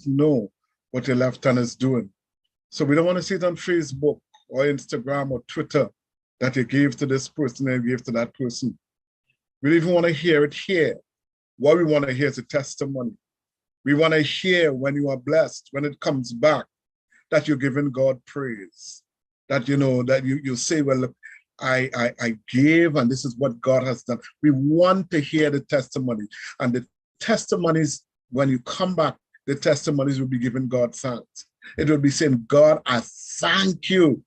know what your left hand is doing. So we don't want to see it on Facebook or Instagram or Twitter that you gave to this person and you gave to that person. We don't even want to hear it here. What we want to hear is a testimony. We want to hear when you are blessed, when it comes back, that you're giving God praise. That you know, that you say, well, look, I gave and this is what God has done. We want to hear the testimony. And the testimonies, when you come back, the testimonies will be giving God thanks. It will be saying, God, I thank you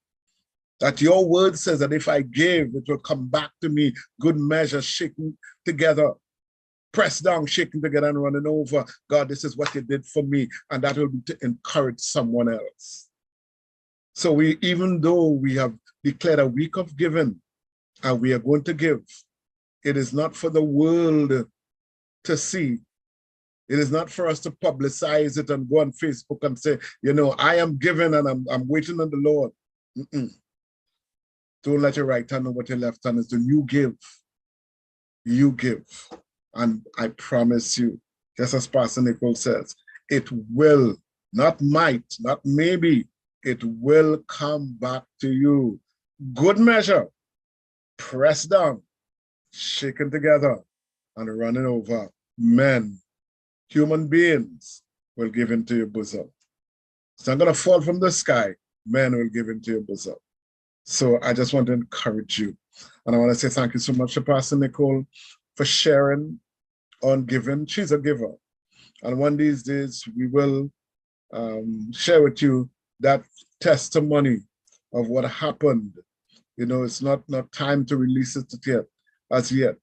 that your word says that if I give, it will come back to me, good measure, shaken together, pressed down, shaken together and running over. God, this is what you did for me. And that will be to encourage someone else. So even though we have declared a week of giving and we are going to give, it is not for the world to see. It is not for us to publicize it and go on Facebook and say, you know, I am giving and I'm waiting on the Lord. Don't let your right hand know what your left hand is doing. You give. You give. And I promise you, just as Pastor Nicole says, it will, not might, not maybe, it will come back to you. Good measure, pressed down, shaken together, and running over. Men, human beings will give into your bosom. It's not going to fall from the sky. Men will give into your bosom. So I just want to encourage you. And I want to say thank you so much to Pastor Nicole for sharing on giving. She's a giver. And one of these days, we will share with you that testimony of what happened. You know, it's not time to release it yet, as yet.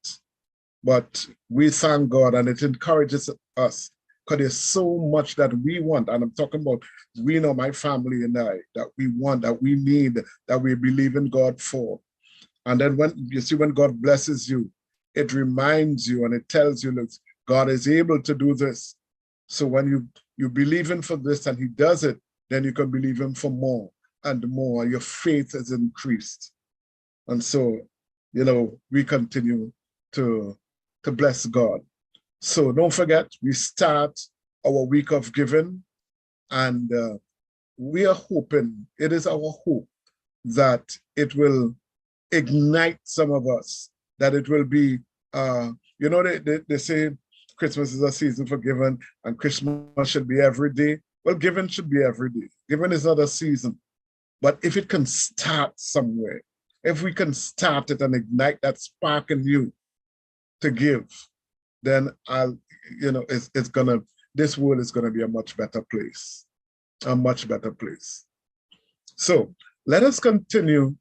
But we thank God, and it encourages us, because there's so much that we want. And I'm talking about, we know, my family and I, that we want, that we need, that we believe in God for. And then when you see, when God blesses you, it reminds you and it tells you, look, God is able to do this. So when you believe him for this and he does it, then you can believe him for more and more. Your faith is increased. And so, you know, we continue to bless God. So don't forget, we start our week of giving, and we are hoping, it is our hope that it will ignite some of us, that it will be, you know, they say Christmas is a season for giving and Christmas should be every day. Well, giving should be every day. Giving is not a season. But if it can start somewhere, if we can start it and ignite that spark in you to give, then it's gonna, this world is gonna be a much better place, a much better place. So let us continue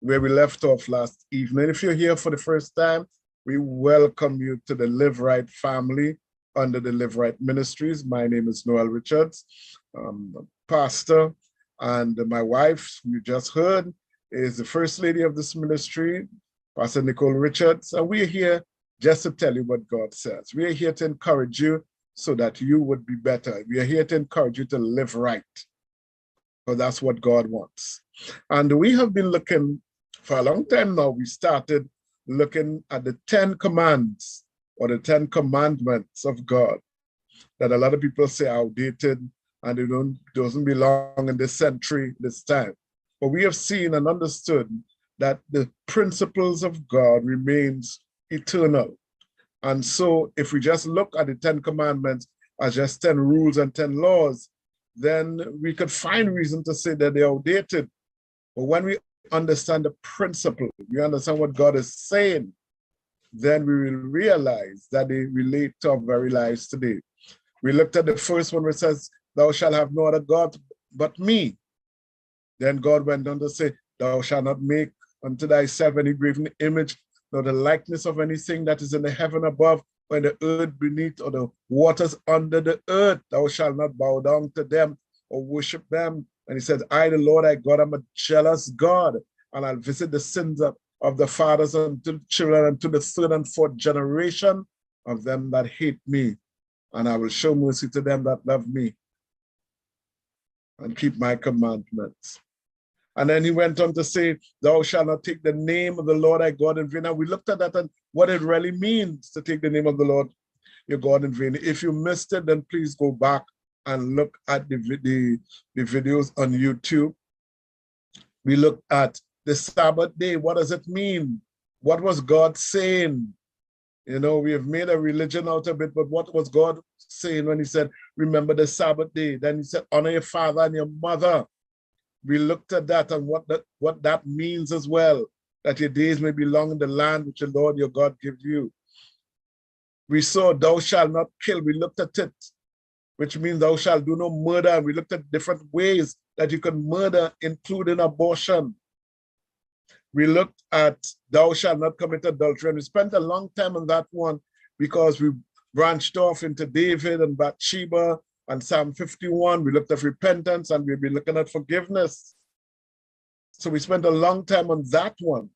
where we left off last evening. If you're here for the first time, we welcome you to the Live Right family under the Live Right Ministries. My name is Noel Richards, pastor, and my wife, you just heard, is the first lady of this ministry, Pastor Nicole Richards, and we're here just to tell you what God says. We are here to encourage you so that you would be better. We are here to encourage you to live right, because that's what God wants. And we have been looking for a long time now. We started looking at the 10 commands or the 10 commandments of God that a lot of people say are outdated and they doesn't belong in this century, this time. But we have seen and understood that the principles of God remains eternal. And so if we just look at the 10 commandments as just 10 rules and 10 laws, then we could find reason to say that they're outdated. But when we understand the principle, we understand what God is saying, then we will realize that they relate to our very lives today. We looked at the first one where it says, thou shalt have no other God but me. Then God went on to say, thou shalt not make unto thyself any graven image, nor the likeness of anything that is in the heaven above, or in the earth beneath, or the waters under the earth. Thou shalt not bow down to them or worship them. And he said, I, the Lord thy God, am a jealous God, and I'll visit the sins of the fathers unto the children, and to the third and fourth generation of them that hate me. And I will show mercy to them that love me and keep my commandments. And then he went on to say, thou shalt not take the name of the Lord thy God in vain. And we looked at that and what it really means to take the name of the Lord your God in vain. If you missed it, then please go back and look at the videos on YouTube. We looked at the Sabbath day. What does it mean? What was God saying? You know, we have made a religion out of it, but what was God saying when he said, remember the Sabbath day? Then he said, honor your father and your mother. We looked at that and what that means as well, that your days may be long in the land which the Lord your God gives you. We saw thou shalt not kill. We looked at it, which means thou shalt do no murder. And we looked at different ways that you can murder, including abortion. We looked at thou shalt not commit adultery. And we spent a long time on that one because we branched off into David and Bathsheba and Psalm 51. We looked at repentance and we've been looking at forgiveness. So we spent a long time on that one.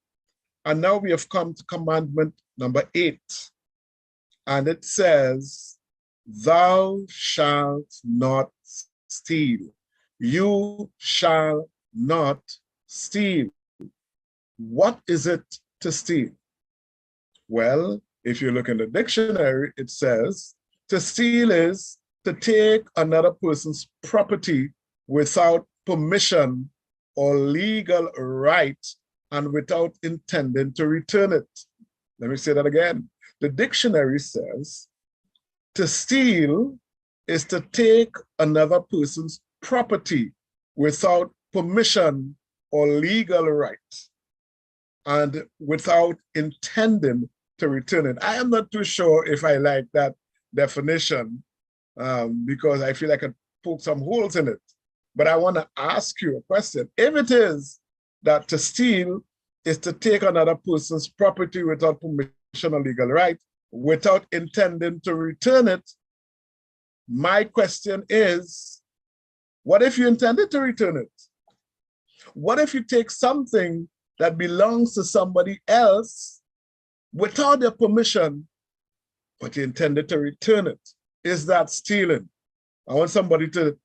And now we have come to commandment number 8. And it says, thou shalt not steal. You shall not steal. What is it to steal? Well, if you look in the dictionary, it says to steal is to take another person's property without permission or legal right and without intending to return it. Let me say that again. The dictionary says to steal is to take another person's property without permission or legal right and without intending to return it. I am not too sure if I like that definition because I feel I could poke some holes in it. But I want to ask you a question. If it is that to steal is to take another person's property without permission or legal right, without intending to return it, my question is, what if you intended to return it? What if you take something that belongs to somebody else without their permission, but you intended to return it? Is that stealing? I want somebody to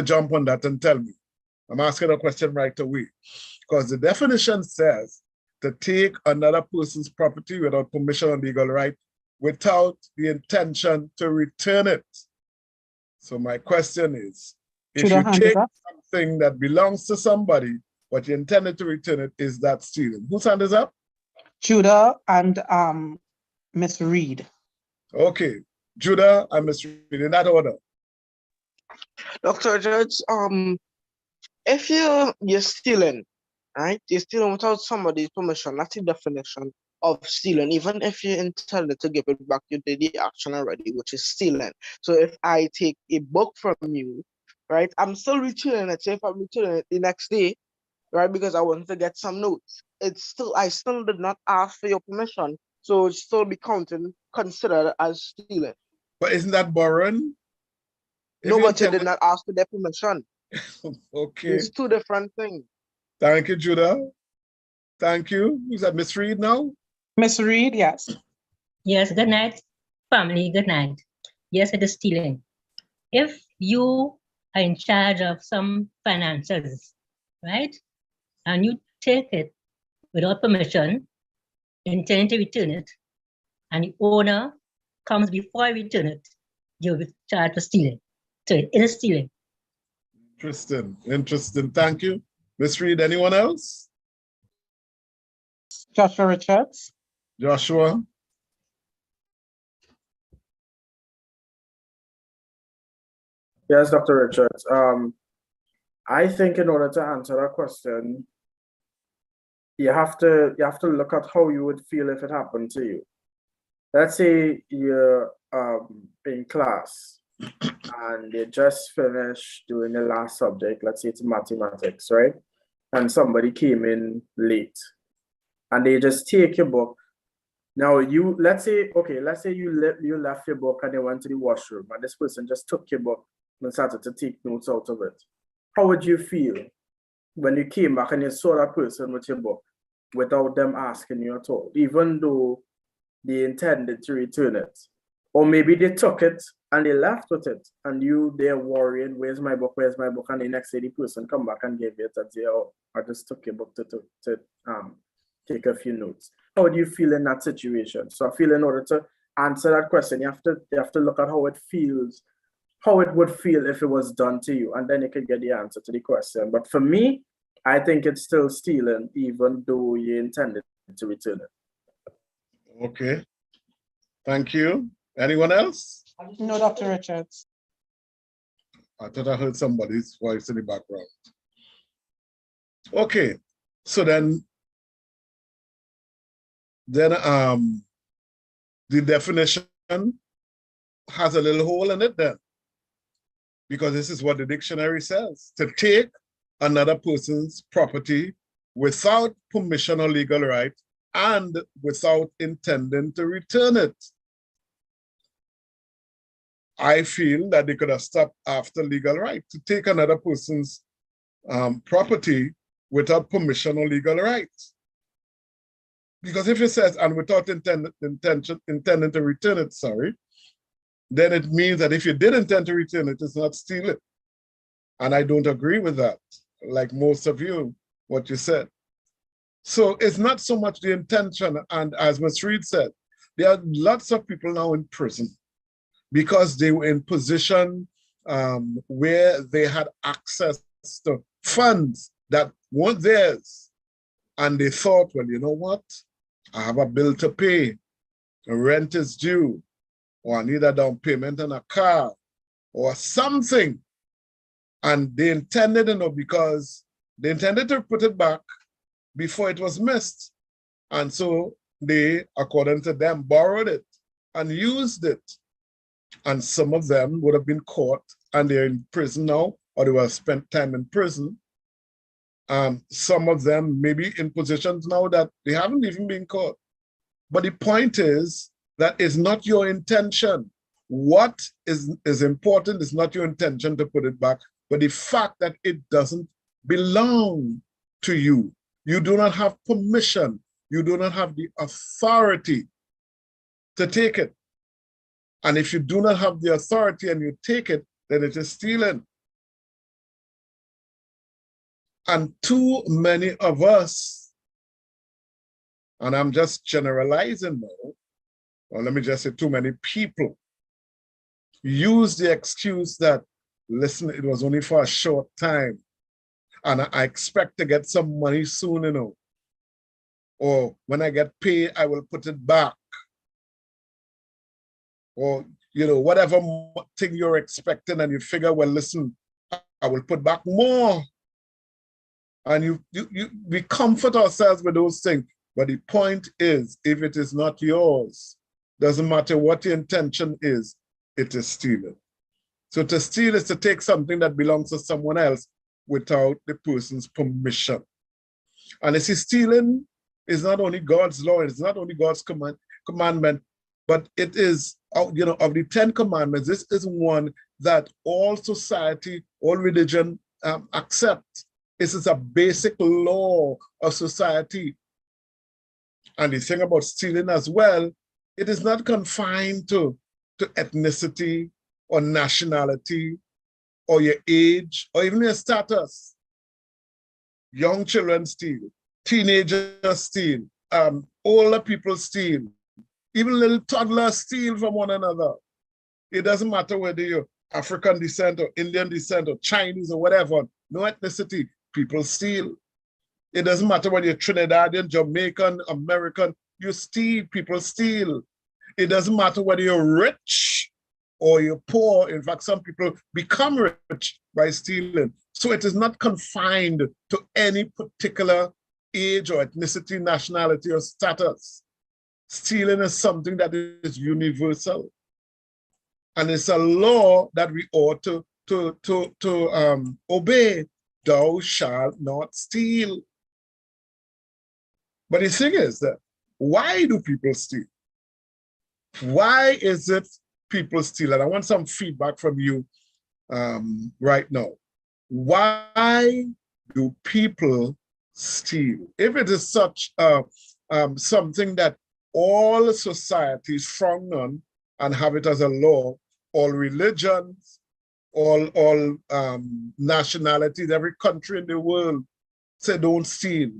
jump on that and tell me. I'm asking a question right away. Because the definition says to take another person's property without permission or legal right, without the intention to return it. So my question is, if you take something that belongs to somebody, but you intended to return it, is that stealing? Whose hand is up? Judah and Miss Reed. Okay, Judah and Miss Reed, in that order. Dr. Judge, if you're stealing, right? You're stealing without somebody's permission. That's the definition of stealing. Even if you intended to give it back, you did the action already, which is stealing. So if I take a book from you, right, I'm still returning it. So if I'm returning it the next day, right, because I wanted to get some notes, I still did not ask for your permission. So it still be considered as stealing. But isn't that borrowing? No, but you did not ask for their permission. Okay. It's two different things. Thank you, Judah. Thank you. Is that Miss Reed now? Miss Reed, yes. Yes, good night, family, good night. Yes, it is stealing. If you are in charge of some finances, right, and you take it without permission, intending to return it, and the owner comes before you return it, you'll be charged for stealing. So it is stealing. Interesting, interesting. Thank you. Miss Reed, anyone else? Joshua Richards. Joshua. Yes, Dr. Richards. I think in order to answer that question, you have to look at how you would feel if it happened to you. Let's say you're in class and you just finished doing the last subject. Let's say it's mathematics, right? And somebody came in late, and they just take your book. Now let's say you left your book and they went to the washroom, and this person just took your book and started to take notes out of it. How would you feel when you came back and you saw that person with your book without them asking you at all, even though they intended to return it? Or maybe they took it and they left with it, and they're worrying, where's my book, and the next day the person come back and give it and say, oh, I just took your book to take a few notes. How do you feel in that situation? So I feel in order to answer that question, you have to look at how it feels how it would feel if it was done to you, and then you can get the answer to the question. But for me, I think it's still stealing, even though you intended to return it. Okay, thank you. Anyone else? No, Dr. Richards. I thought I heard somebody's voice in the background. Okay, so then the definition has a little hole in it then, because this is what the dictionary says: to take another person's property without permission or legal right and without intending to return it. I feel that they could have stopped after legal right. To take another person's property without permission or legal right. Because if it says, and without intending to return it, sorry, then it means that if you did intend to return it, it's not stealing. And I don't agree with that, like most of you, what you said. So it's not so much the intention, and as Ms. Reed said, there are lots of people now in prison because they were in position where they had access to funds that weren't theirs. And they thought, well, you know what? I have a bill to pay, the rent is due, or I need a down payment on a car, or something. And they intended, because they intended to put it back before it was missed. And so they, according to them, borrowed it and used it. And some of them would have been caught and they're in prison now, or they would have spent time in prison. Some of them may be in positions now that they haven't even been caught. But the point is that it's not your intention. What is important is not your intention to put it back, but the fact that it doesn't belong to you. You do not have permission. You do not have the authority to take it. And if you do not have the authority and you take it, then it is stealing. And too many of us, and I'm just generalizing now, or let me just say too many people, use the excuse that, listen, it was only for a short time, and I expect to get some money soon, or when I get paid, I will put it back. Or, whatever thing you're expecting, and you figure, well, listen, I will put back more. And we comfort ourselves with those things. But the point is, if it is not yours, doesn't matter what your intention is, it is stealing. So to steal is to take something that belongs to someone else without the person's permission. And you see, stealing is not only God's law, it's not only God's commandment, but it is, of the 10 commandments, this is one that all society, all religion accept. This is a basic law of society. And the thing about stealing as well, it is not confined to ethnicity or nationality or your age or even your status. Young children steal, teenagers steal, older people steal, even little toddlers steal from one another. It doesn't matter whether you're African descent or Indian descent or Chinese or whatever, no ethnicity, people steal. It doesn't matter whether you're Trinidadian, Jamaican, American, you steal, people steal. It doesn't matter whether you're rich or you're poor. In fact, some people become rich by stealing. So it is not confined to any particular age or ethnicity, nationality, or status. Stealing is something that is universal. And it's a law that we ought to obey. Thou shalt not steal. But the thing is that, why do people steal? Why is it people steal? And I want some feedback from you right now. Why do people steal? If it is such something that all societies frown on and have it as a law, all religions, all nationalities, every country in the world say don't steal.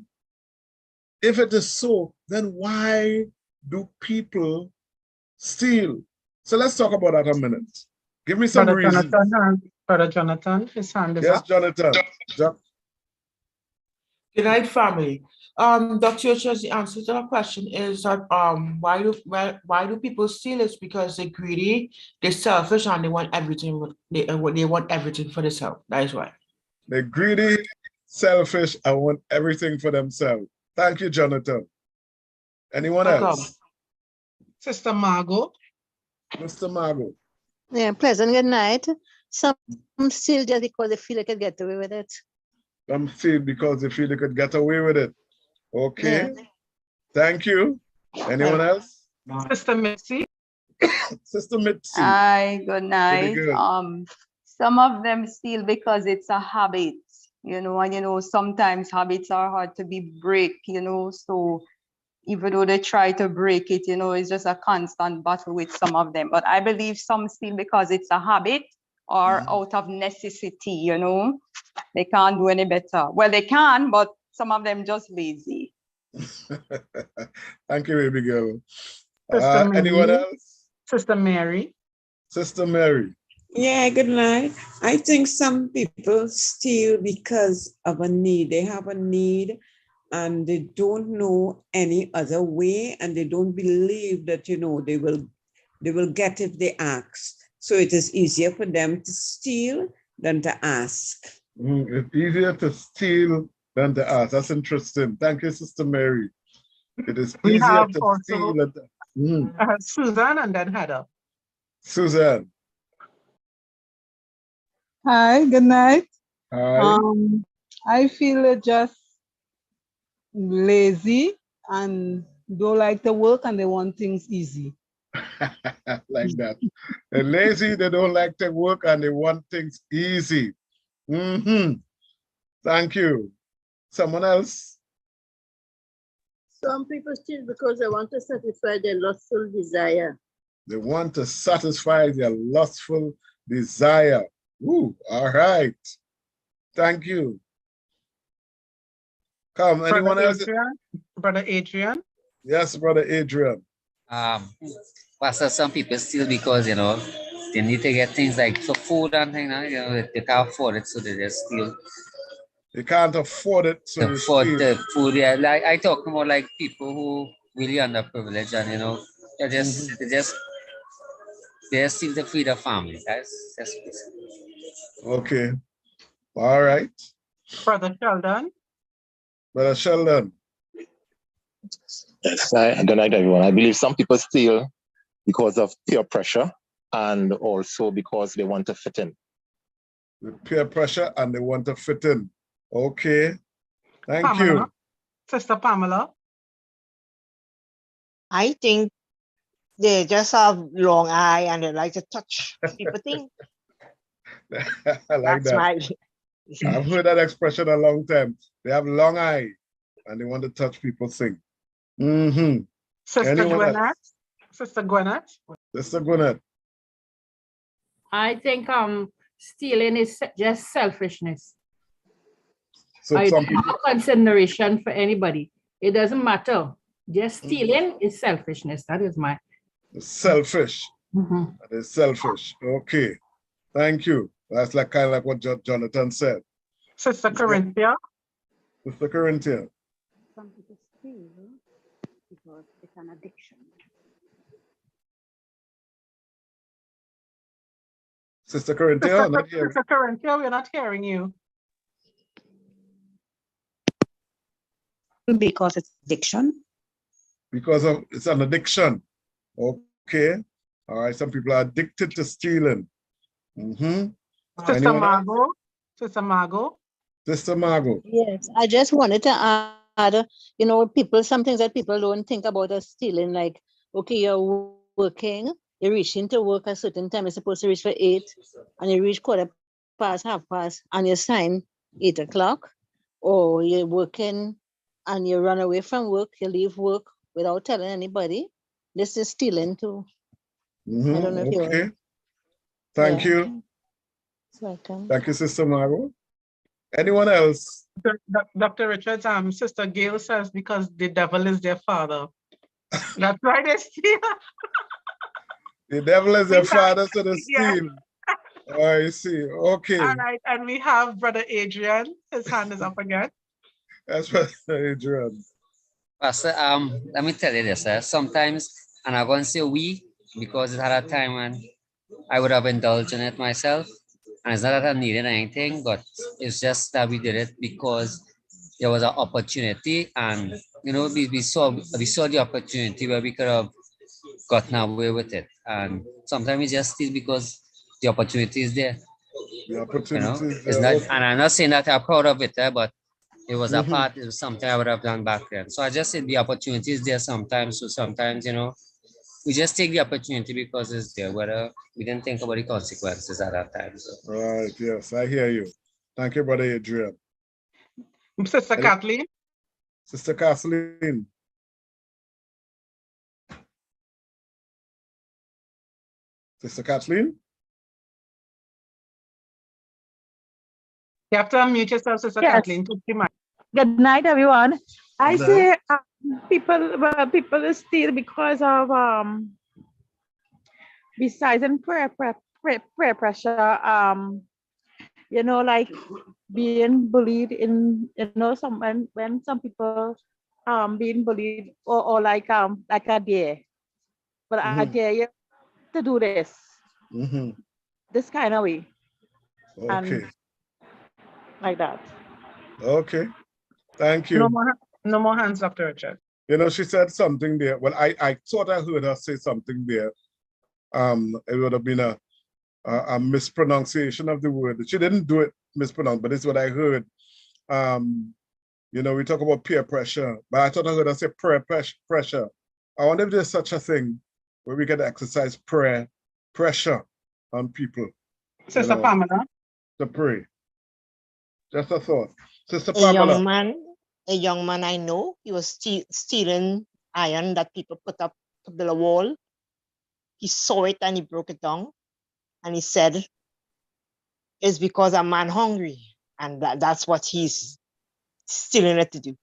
If it is so, then why do people steal? So let's talk about that a minute. Give me some Brother reasons. Brother Jonathan, his hand is Yes, up. Jonathan. Good night, family. Dr. Richards, the answer to that question is that why do people steal? It's because they're greedy, they're selfish, and they want everything. They want everything for themselves. That is why. They're greedy, selfish, and want everything for themselves. Thank you, Jonathan. Anyone Welcome. else? Sister Margot. Mr. Margot. Yeah, pleasant good night. Some steal just because they feel they can get away with it. Some feel because they feel they could get away with it. Okay. Yeah. Thank you. Anyone else? Sister Mitzi. Sister Mitzi. Hi, good night. good. Some of them steal because it's a habit, and sometimes habits are hard to be break, so even though they try to break it, it's just a constant battle with some of them. But I believe some steal because it's a habit or out of necessity, they can't do any better. Well, they can, but some of them just lazy. Thank you, baby girl. Sister Anyone Mary. else? Sister Mary. Sister Mary. Yeah, good night. I think some people steal because of a need. They have a need and they don't know any other way, and they don't believe that, they will get if they ask. So it is easier for them to steal than to ask. It's easier to steal than to ask. That's interesting. Thank you, Sister Mary. It is We easier have to also steal than Susan and then Heather. Suzanne. Hi, good night. Hi. I feel just lazy and don't like to work and they want things easy. Like that. They're lazy, they don't like to work, and they want things easy. Thank you. Someone else? Some people steal because they want to satisfy their lustful desire. They want to satisfy their lustful desire. Ooh, all right. Thank you. Come, anyone Brother else? Adrian. Brother Adrian. Yes, Brother Adrian. Pastor, some people steal because, they need to get things like for food and things, they can't afford it, so they just steal. They can't afford it, so they For steal. the food, yeah. Like I talk about like people who really underprivileged and they just steal to feed their family. That's basically. Okay. All right. Brother Sheldon. Brother Sheldon. Yes, good night, everyone. I believe some people steal because of peer pressure and also because they want to fit in. With peer pressure and they want to fit in. Okay. Thank Pamela. you. Sister Pamela. I think they just have long eye and they like to touch people things. I like That's that. I've heard that expression a long time. They have long eye and they want to touch people's things. Sister Anyone Gwyneth. else? Sister Gwyneth. Sister Gwyneth. I think stealing is just selfishness. So I some don't have people, consideration for anybody. It doesn't matter. Just stealing is selfishness. That is my. selfish. That is selfish. Okay. Thank you. That's like kind of like what Jonathan said. Sister Corinthia. Sister Corinthia. Some people steal because it's an addiction. Sister Corinthia, not here. Sister Corinthia, we're not hearing you. Because it's addiction. Because of it's an addiction. Okay. All right. Some people are addicted to stealing. Sister Margot. Sister Margot. Sister Margot. Yes, I just wanted to add, people, some things that people don't think about as stealing, like, okay, you're working, you're reaching to work a certain time, you're supposed to reach for 8, and you reach 1/4 past, 1/2 and you sign 8 o'clock, or you're working and you run away from work, you leave work without telling anybody. This is stealing too. I don't know if Okay. you're... Thank you. Welcome. Thank you, Sister Margot. Anyone else? Dr. Richards, Sister Gail says because the devil is their father. That's why they steal. The devil is their father, so they steal. I see. Okay. All right, and we have Brother Adrian. His hand is up again. That's what Adrian. Pastor, let me tell you this. Sometimes, and I'm going to say we, because it had a time when I would have indulged in it myself. And it's not that I needed anything, but it's just that we did it because there was an opportunity, and we saw the opportunity where we could have gotten away with it. And sometimes we just steal because the opportunity is there. The opportunity is It's there. not, Okay. and I'm not saying that I'm proud of it, but it was a Mhm. part, it was something I would have done back then. So I just said the opportunity is there sometimes. So sometimes, we just take the opportunity because it's there, whether we didn't think about the consequences at that time. So. Right. Yes, I hear you. Thank you, Brother Adrian. Sister Kathleen. Sister Kathleen. Sister Kathleen. You have to unmute yourself, Sister Yes. Kathleen. Put your mic. Good night, everyone. I Good say people steal because of besides in prayer pressure, like being bullied in some when some people being bullied or like a dare, but I dare you to do this kind of way Okay. and like that. Okay. Thank you. No more hands, Dr. Richard. She said something there. Well, I thought I heard her say something there. It would have been a mispronunciation of the word. She didn't do it mispronounced, but it's what I heard. We talk about peer pressure, but I thought I heard her say prayer pressure. I wonder if there's such a thing where we can exercise prayer pressure on people. Sister Pamela. To pray. Just a thought. Sister A Pamela. young man I know, he was stealing iron that people put up to build a wall. He saw it and he broke it down. And he said, it's because a man hungry. And that's what he's stealing it to do.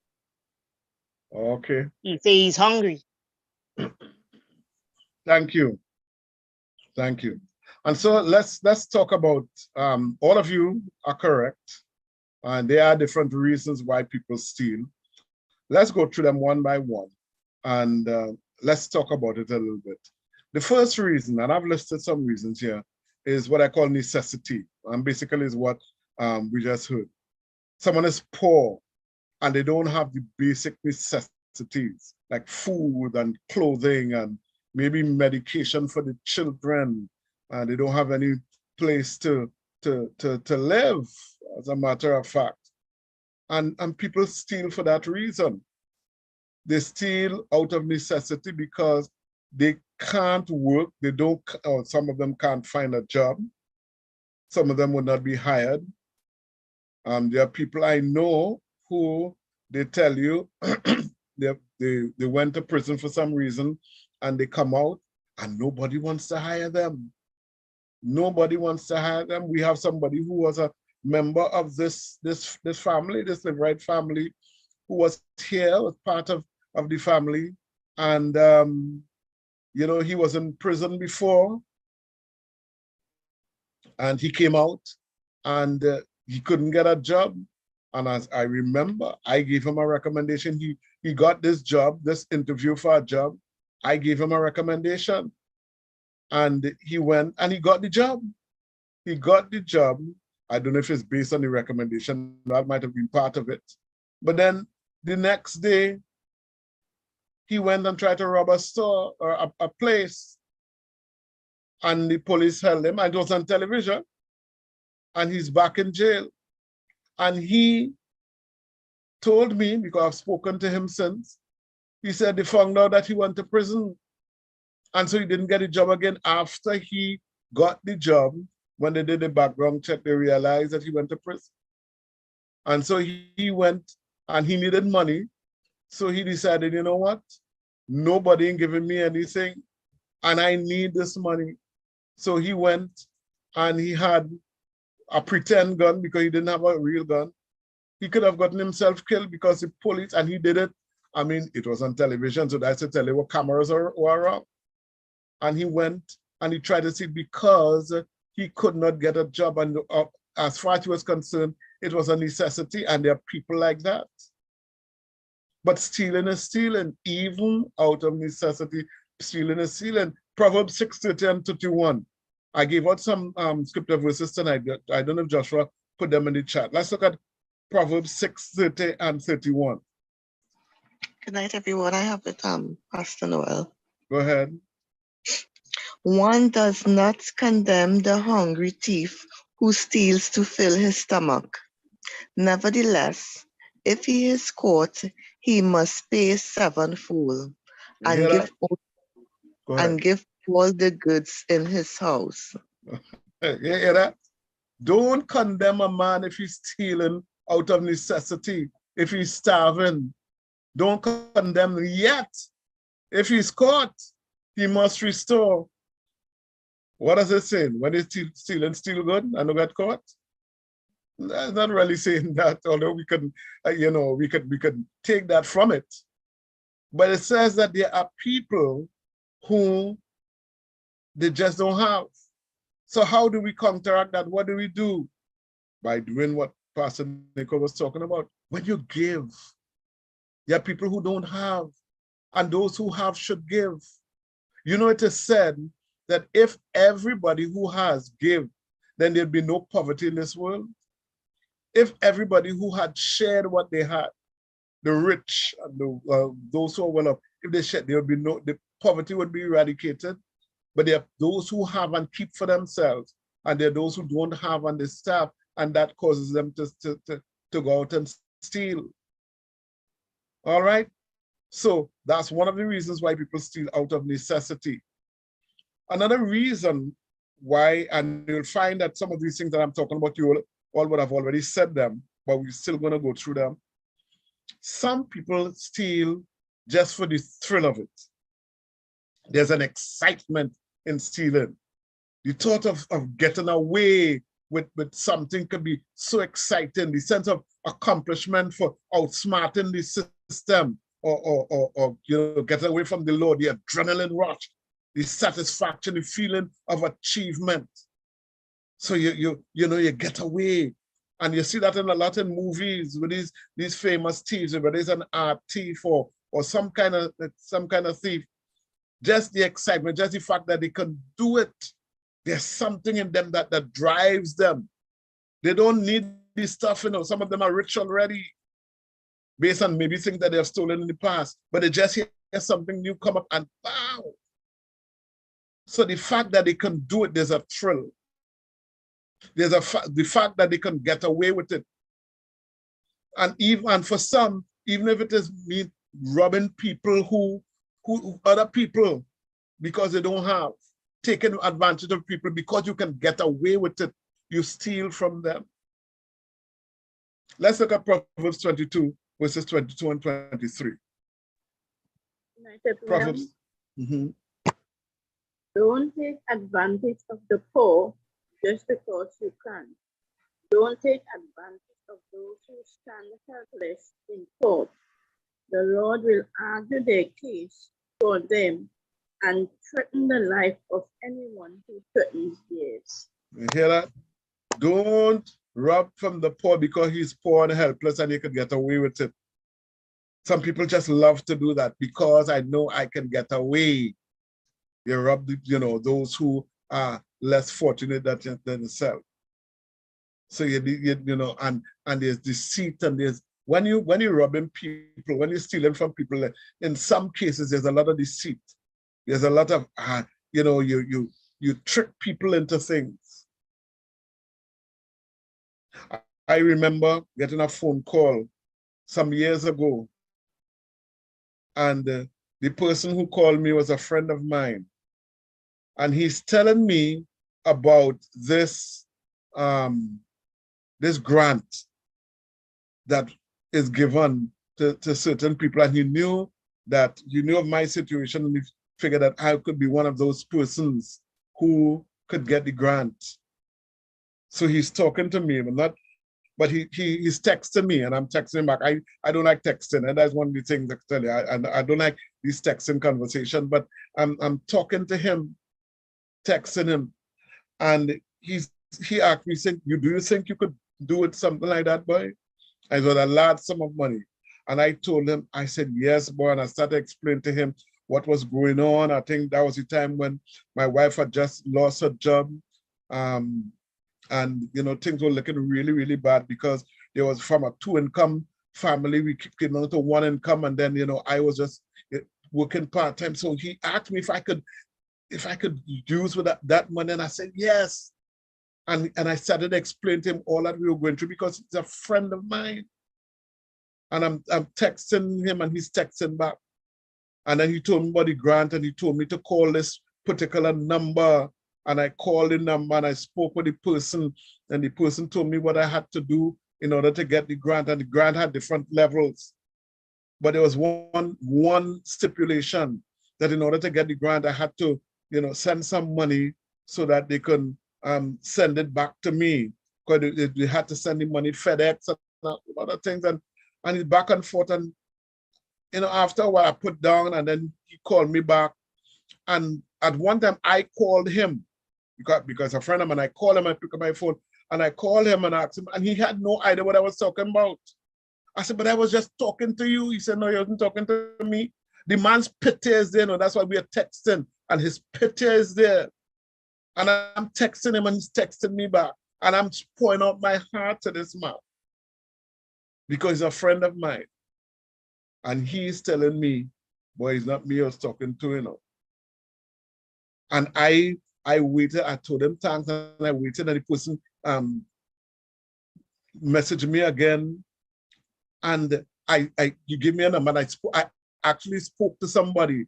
Okay. He say he's hungry. Thank you. Thank you. And so let's talk about, all of you are correct. And there are different reasons why people steal. Let's go through them one by one. And let's talk about it a little bit. The first reason, and I've listed some reasons here, is what I call necessity. And basically is what we just heard. Someone is poor and they don't have the basic necessities like food and clothing and maybe medication for the children. And they don't have any place to live, as a matter of fact. And people steal for that reason. They steal out of necessity because they can't work. They don't, or some of them can't find a job. Some of them will not be hired. There are people I know who they tell you they went to prison for some reason and they come out and nobody wants to hire them. Nobody wants to hire them. We have somebody who was a member of this family, this Live family, who was here, was part of the family. And, he was in prison before. And he came out and he couldn't get a job. And as I remember, I gave him a recommendation. He got this job, this interview for a job. I gave him a recommendation. And he went and he got the job. He got the job. I don't know if it's based on the recommendation. That might have been part of it. But then the next day, he went and tried to rob a store or a place. And the police held him. And it was on television. And he's back in jail. And he told me, because I've spoken to him since, he said they found out that he went to prison. And so he didn't get a job again after he got the job. When they did the background check, they realized that he went to prison. And so he went and he needed money. So he decided, you know what? Nobody ain't giving me anything and I need this money. So he went and he had a pretend gun because he didn't have a real gun. He could have gotten himself killed because the police, and he did it. I mean, it was on television, so that's to tell you what cameras were around. And he went and he tried to see, because he could not get a job, and as far as he was concerned, it was a necessity, and there are people like that. But stealing is stealing, even out of necessity. Stealing is stealing. Proverbs 6:30 and 31. I gave out some scripture verses tonight. I don't know if Joshua put them in the chat. Let's look at Proverbs 6:30 and 31. Good night, everyone. I have it, Pastor Noel. Go ahead. One does not condemn the hungry thief who steals to fill his stomach. Nevertheless, if he is caught, he must pay sevenfold and give all the goods in his house. You hear that? Don't condemn a man if he's stealing out of necessity, if he's starving. Don't condemn him yet. If he's caught, he must restore. What does it say? When he's stealing, steal good and got caught? That's not really saying that, although we could, we could take that from it. But it says that there are people who they just don't have. So how do we counteract that? What do we do? By doing what Pastor Nico was talking about. When you give, there are people who don't have, and those who have should give. You know, it is said that if everybody who has give, then there'd be no poverty in this world. If everybody who had shared what they had, the rich and those who are well off, if they shared, there would be the poverty would be eradicated. But there are those who have and keep for themselves, and there are those who don't have and they starve, and that causes them to go out and steal. All right? So that's one of the reasons why people steal out of necessity. Another reason why, and you'll find that some of these things that I'm talking about, you all would have already said them, but we're still going to go through them. Some people steal just for the thrill of it. There's an excitement in stealing. The thought of getting away with something could be so exciting. The sense of accomplishment for outsmarting the system or getting away from the law, the adrenaline rush, the satisfaction, the feeling of achievement. So you get away. And you see that in a lot of movies with these famous thieves, whether it's an art thief or some kind of thief. Just the excitement, just the fact that they can do it. There's something in them that drives them. They don't need this stuff, some of them are rich already based on maybe things that they have stolen in the past, but they just hear something new come up and wow. So the fact that they can do it, there's a thrill. There's the fact that they can get away with it. And for some, even if it is me robbing people who other people, because they don't have, taking advantage of people because you can get away with it, you steal from them. Let's look at Proverbs 22, verses 22 and 23. Proverbs. Don't take advantage of the poor just because you can. Don't take advantage of those who stand helpless in court. The Lord will argue their case for them and threaten the life of anyone who threatens theirs. You hear that? Don't rob from the poor because he's poor and helpless and he could get away with it. Some people just love to do that because I know I can get away. They rob those who are less fortunate than themselves. So and there's deceit, and there's when you're robbing people, when you're stealing from people, in some cases there's a lot of deceit. There's a lot of you trick people into things. I remember getting a phone call some years ago, and the person who called me was a friend of mine, and he's telling me about this this grant that is given to certain people, and he knew of my situation, and he figured that I could be one of those persons who could get the grant. So he's talking to me, but he's texting me, and I'm texting him back. I don't like texting, and that's one of the things I tell you. I don't like these texting conversation, but I'm talking to him, texting him, and he asked me, saying, do you think you could do it, something like that, boy? I got a large sum of money. And I told him, I said, yes, boy. And I started explaining to him what was going on. I think that was the time when my wife had just lost her job. And, you know, things were looking really, really bad because there was from a 2-income family, we came down to 1 income. And then, you know, I was just working part-time. So he asked me if I could use with that money. And I said, yes. And I started explaining to him all that we were going through because he's a friend of mine. And I'm texting him and he's texting back. And then he told me about the grant and he told me to call this particular number. And I called the number and I spoke with the person and the person told me what I had to do in order to get the grant. And the grant had different levels. But there was one stipulation that in order to get the grant, I had to, you know, send some money so that they could send it back to me. Because they had to send the money FedEx and other things. And it's back and forth. And, you know, after a while I put down and then he called me back. And at one time I called him because a friend of mine, I called him, I picked up my phone and I called him and asked him, and he had no idea what I was talking about. I said, but I was just talking to you. He said, no, you wasn't talking to me. The man's picture is there. No, that's why we are texting. And his picture is there. And I'm texting him and he's texting me back. And I'm pouring out my heart to this man because he's a friend of mine. And he's telling me, boy, it's not me I was talking to, you know. And I waited, I told him thanks, and I waited, and the person messaged me again. And you give me a number, and I actually spoke to somebody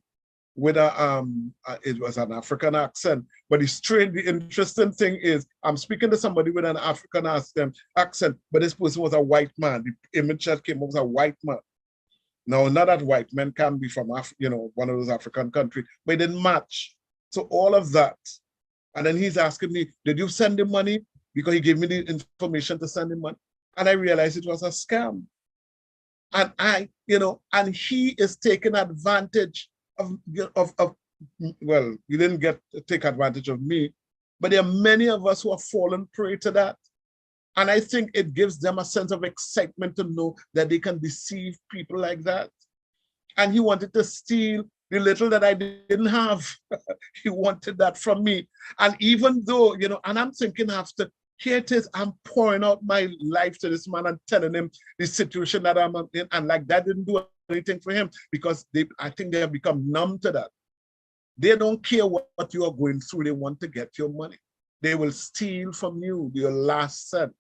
with it was an African accent. But the interesting thing is, I'm speaking to somebody with an African accent, but this person was a white man. The image that came up was a white man. Now, not that white men can be from, you know, one of those African countries, but it didn't match. So all of that. And then he's asking me, did you send him money? Because he gave me the information to send him money. And I realized it was a scam. And and he is taking advantage of well, you didn't take advantage of me, but there are many of us who have fallen prey to that. And I think it gives them a sense of excitement to know that they can deceive people like that. And he wanted to steal the little that I didn't have. He wanted that from me. And even though, you know, and I'm thinking after, here it is, I'm pouring out my life to this man and telling him the situation that I'm in. And like that didn't do anything for him because I think they have become numb to that. They don't care what you are going through. They want to get your money. They will steal from you your last cent.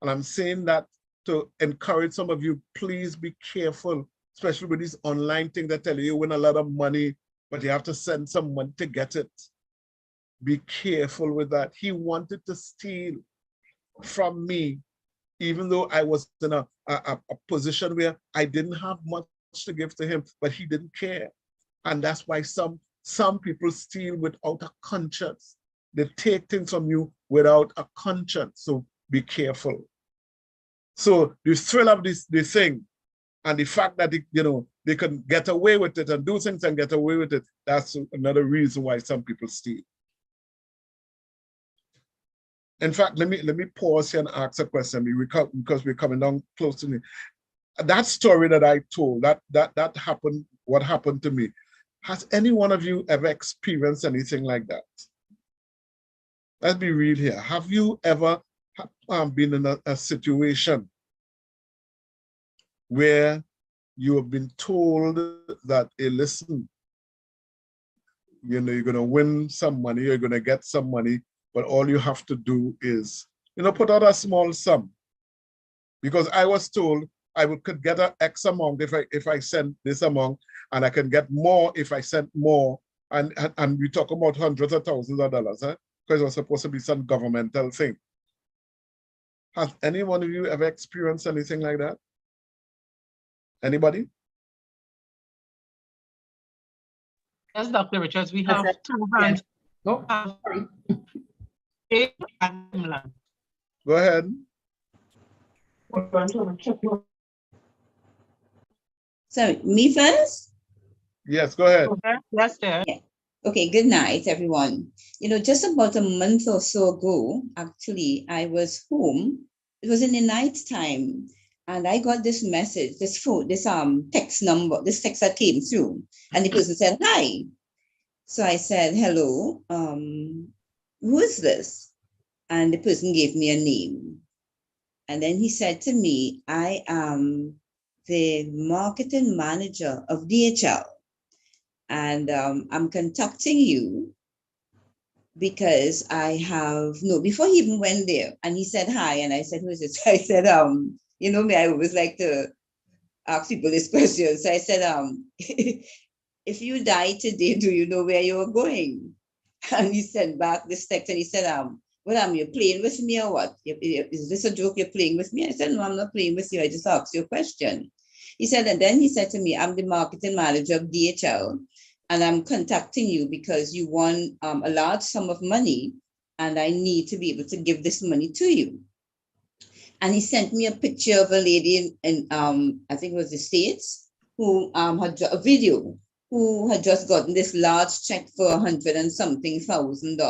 And I'm saying that to encourage some of you, please be careful, especially with these online things that tell you win a lot of money, but you have to send some money to get it. Be careful with that. He wanted to steal from me, even though I was in a position where I didn't have much to give to him, but he didn't care. And that's why some people steal without a conscience. They take things from you without a conscience. So be careful. So the thrill of this thing and the fact that they can get away with it and do things and get away with it, that's another reason why some people steal. In fact, let me pause here and ask a question because we're coming down close to me. That story that I told, that happened, what happened to me. Has any one of you ever experienced anything like that? Let's be real here. Have you ever been in a situation where you have been told that, hey, listen, you're going to win some money, you're going to get some money, but all you have to do is, put out a small sum. Because I was told I could get an X amount if I send this amount, and I can get more if I send more. And we talk about hundreds of thousands of dollars, because it was supposed to be some governmental thing. Has any one of you ever experienced anything like that? Anybody? Yes, Dr. Richards, we have two hands. Oh, sorry. Go ahead. So, me first? Yes, go ahead. Yes, sir. Yeah. Okay, good night, everyone. You know, just about a month or so ago, actually, I was home. It was in the night time, and I got this message, this phone, this text number, this text that came through, and the person said, "Hi." So I said, "Hello, who is this?" And the person gave me a name. And then he said to me, "I am the marketing manager of DHL. And I'm contacting you because I have no," before he even went there, and he said hi, and I said, "Who is it?" I said, you know me, I always like to ask people this question. So I said, "If you die today, do you know where you're going?" And he sent back this text, and he said, "What you playing with me or what? Is this a joke you're playing with me?" I said, "No, I'm not playing with you. I just asked you a question." He said, and then he said to me, "I'm the marketing manager of DHL, and I'm contacting you because you won a large sum of money, and I need to be able to give this money to you." And he sent me a picture of a lady in I think it was the States, who had a video, who had just gotten this large check for $100 and something thousand.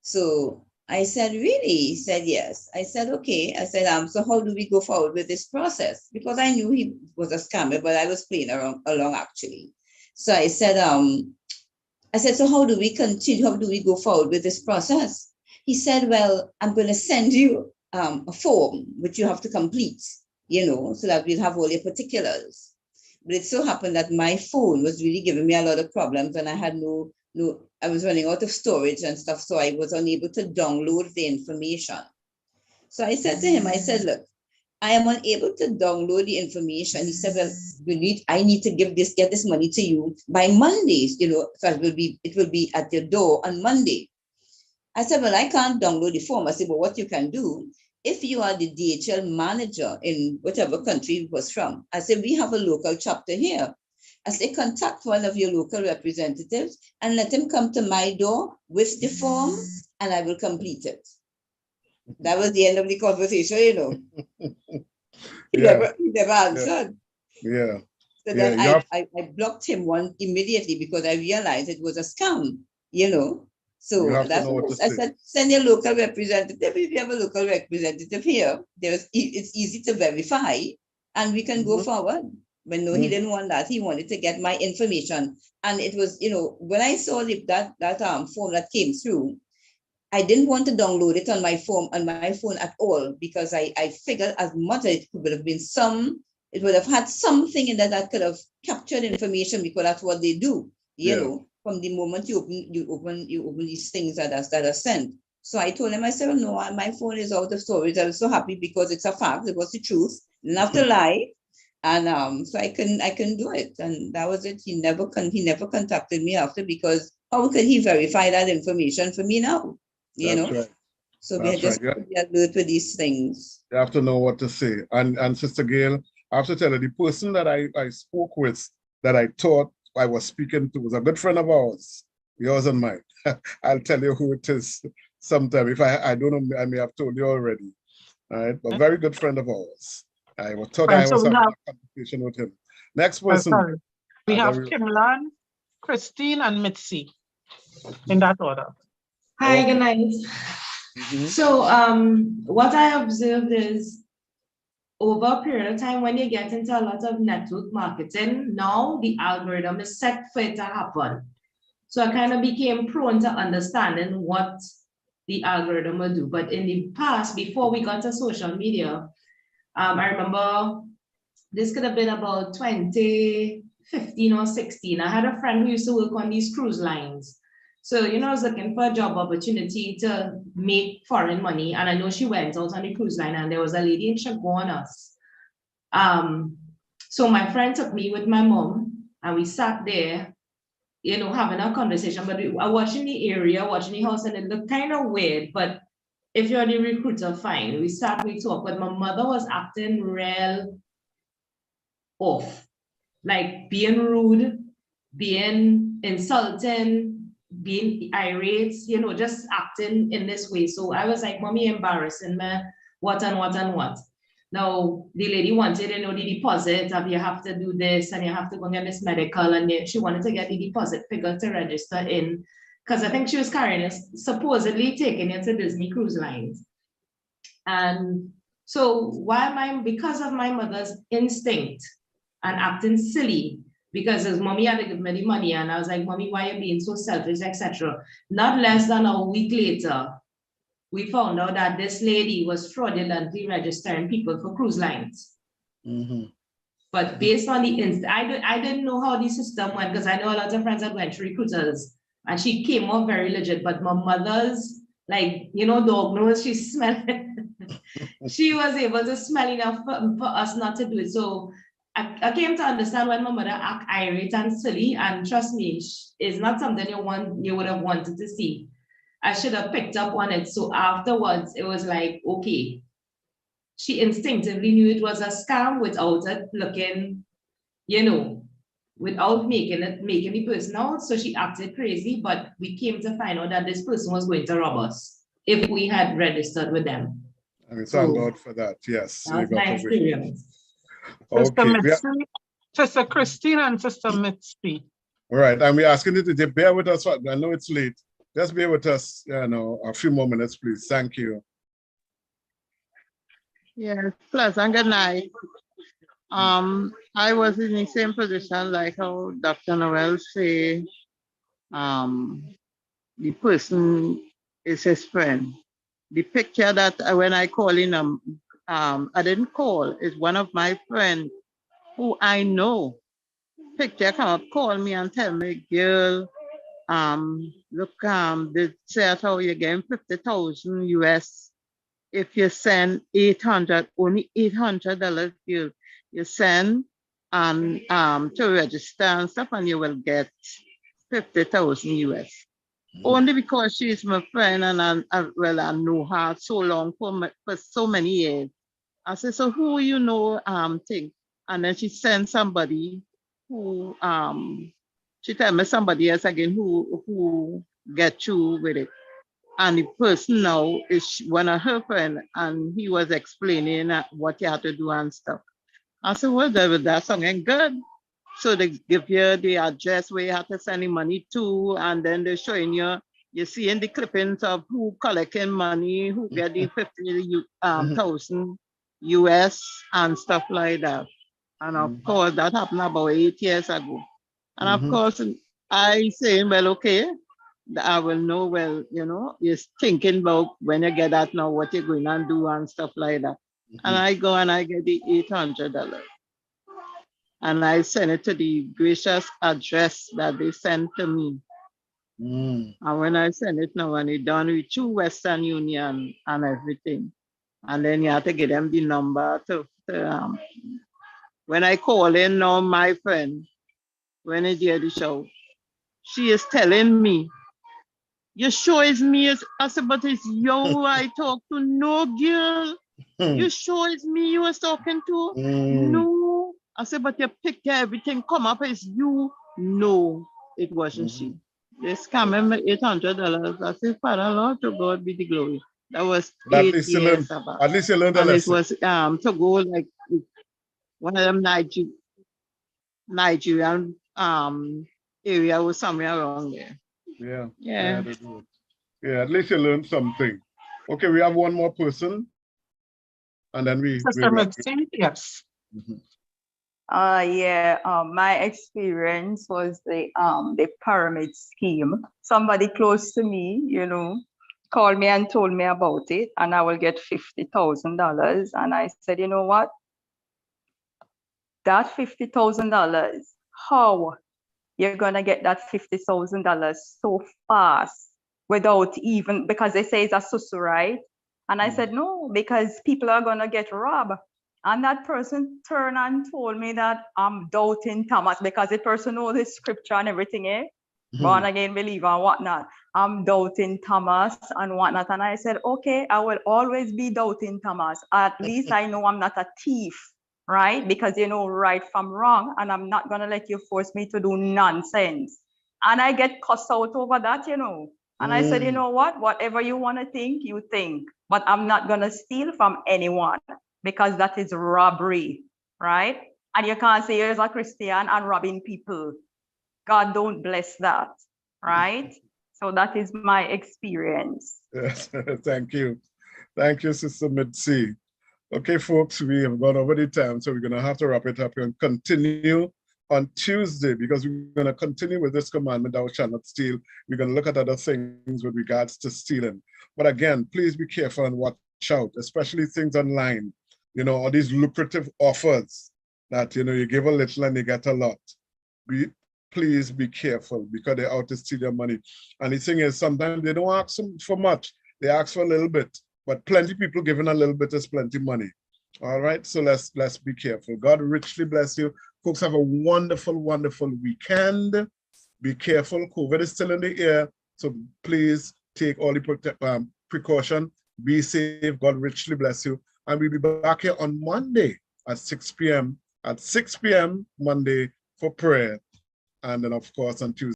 So I said, "Really?" He said, "Yes." I said, "Okay." I said, "So how do we go forward with this process?" Because I knew he was a scammer, but I was playing along actually. So I said, "So how do we continue? How do we go forward with this process?" He said, "Well, I'm going to send you a form which you have to complete, so that we'll have all your particulars." But it so happened that my phone was really giving me a lot of problems, and I had I was running out of storage and stuff, so I was unable to download the information. So I said to him, I said, "Look, I am unable to download the information." He said, "Well, I need to get this money to you by Mondays, so it will be at your door on Monday." I said, "Well, I can't download the form." I said, "Well, what you can do, if you are the DHL manager in whatever country it was from," I said, "we have a local chapter here." I said, "Contact one of your local representatives and let him come to my door with the form, and I will complete it." That was the end of the conversation, He never answered. Yeah. So then I blocked him immediately because I realized it was a scam, So that's what I said. Send your local representative. If you have a local representative here, it's easy to verify, and we can go forward. But no, he didn't want that. He wanted to get my information, and it was, when I saw that form that came through, I didn't want to download it on my phone at all, because I figured as much as it would have been it would have had something in that could have captured information, because that's what they do, from the moment you open these things that are sent. So I told him, I said, "No, my phone is out of storage." I was so happy because it's a fact. It was the truth. Didn't have to lie. And so I couldn't do it. And that was it. He never contacted me after, because how could he verify that information for me now? That's right. So we just be alert with these things. You have to know what to say. And Sister Gail, I have to tell you, the person that I spoke with, that I thought I was speaking to, was a good friend of ours, yours and mine. I'll tell you who it is sometime. If I don't know, I may have told you already. All right, a very good friend of ours. I thought I was having a conversation with him. Next person. We have Kimlan, Christine, and Mitzi, in that order. Hi, good night. So what I observed is, over a period of time, when you get into a lot of network marketing, now the algorithm is set for it to happen. So I kind of became prone to understanding what the algorithm will do. But in the past, before we got to social media, I remember this could have been about 2015 or 16. I had a friend who used to work on these cruise lines. So, I was looking for a job opportunity to make foreign money. And I know she went out on the cruise line, and there was a lady in Chaguanas. So my friend took me with my mom, and we sat there, having a conversation. But we were watching the area, watching the house, and it looked kind of weird. But if you're the recruiter, fine. We sat, we talked. But my mother was acting real off, like being rude, being insulting, being irate, just acting in this way. So I was like, "Mommy, embarrassing me, what and what and what." Now, the lady wanted to know the deposit of you have to do this and you have to go and get this medical, and she wanted to get the deposit figure to register in, because I think she was carrying it, supposedly taking it to Disney Cruise Lines. And so because of my mother's instinct and acting silly, because his mommy had to give me the money, and I was like, Mommy, why are you being so selfish, etc. Not less than a week later, we found out that this lady was fraudulently registering people for cruise lines. But based on the I didn't know how the system went, because I know a lot of friends that went to recruiters, and she came off very legit. But my mother's, like, dog knows, she smelled it. She was able to smell enough for us not to do it. So I came to understand when my mother act irate and silly, and trust me, it's not something you would have wanted to see. I should have picked up on it. So afterwards, it was like, okay, she instinctively knew it was a scam without it looking, without making the person out. So she acted crazy, but we came to find out that this person was going to rob us if we had registered with them. I mean, thank God for that. Yes. That was my experience. Okay. Sister Christina and Sister Mitzi. All right. And we're asking you to bear with us. I know it's late. Just bear with us, a few more minutes, please. Thank you. Yes, pleasant good night. I was in the same position like how Dr. Noel say, the person is his friend. The picture that when I call in, I didn't call, is one of my friends who I know. Picture come up, call me and tell me, girl, look, they said how you're getting 50,000 US. If you send 800, only $800, you send to register and stuff, and you will get 50,000 US. Only because she's my friend, and I know her so long, for so many years. I said, so who think? And then she sent somebody who she tell me somebody else again who get through with it. And the person now is one of her friends, and he was explaining what you have to do and stuff. I said, well, that's something good. So they give you the address where you have to send the money to, and then they're showing you see in the clippings of who collecting money, who get the 50,000 US and stuff like that. And of course, that happened about 8 years ago. And of course, I say, well, okay, I will know, well, you're thinking about when you get that now, what you're going to do and stuff like that. And I go and I get the $800. And I send it to the gracious address that they sent to me. And when I send it now, and it's done with through Western Union and everything. And then you have to give them the number to when I call in now, my friend, when I hear the show, she is telling me, you sure it's me? I said, but it's you I talk to. No, girl. You sure it's me you was talking to? No. I said, but your picture, everything come up as you. No, it wasn't she. They scammed me $800. I said, Father, Lord, to God be the glory. That was 8 years about. At least you learned a lesson. And it was to go like one of them Nigerian area was somewhere around there. Yeah, at least you learned something. Okay, we have one more person, and then we yes. My experience was the pyramid scheme. Somebody close to me, called me and told me about it, and I will get $50,000. And I said, you know what? That $50,000, how you're gonna get that $50,000 so fast without even, because they say it's a susu, right? And I said, no, because people are gonna get robbed. And that person turned and told me that I'm doubting Thomas, because the person knows the scripture and everything, born again believer and whatnot. I'm doubting Thomas and whatnot. And I said, okay, I will always be doubting Thomas. At least I know I'm not a thief, right? Because you know right from wrong, and I'm not gonna let you force me to do nonsense. And I get cussed out over that, And I said, you know what? Whatever you want to think, you think. But I'm not gonna steal from anyone. because that is robbery, right? And you can't say you're a Christian and robbing people. God don't bless that, right? So that is my experience. Yes, thank you. Thank you, Sister Mitzi. Okay, folks, we have gone over the time, so we're going to have to wrap it up and continue on Tuesday, because we're going to continue with this commandment, thou shalt not steal. We're going to look at other things with regards to stealing. But again, please be careful and watch out, especially things online, you know, all these lucrative offers that, you know, you give a little and you get a lot. Please be careful, because they're out to steal your money. And the thing is, sometimes they don't ask for much. They ask for a little bit, but plenty of people giving a little bit is plenty money. All right, so let's be careful. God richly bless you. Folks, have a wonderful, wonderful weekend. Be careful. COVID is still in the air, so please take all the precaution. Be safe. God richly bless you. And we'll be back here on Monday at 6 p.m. At 6 p.m. Monday for prayer. And then, of course, on Tuesday.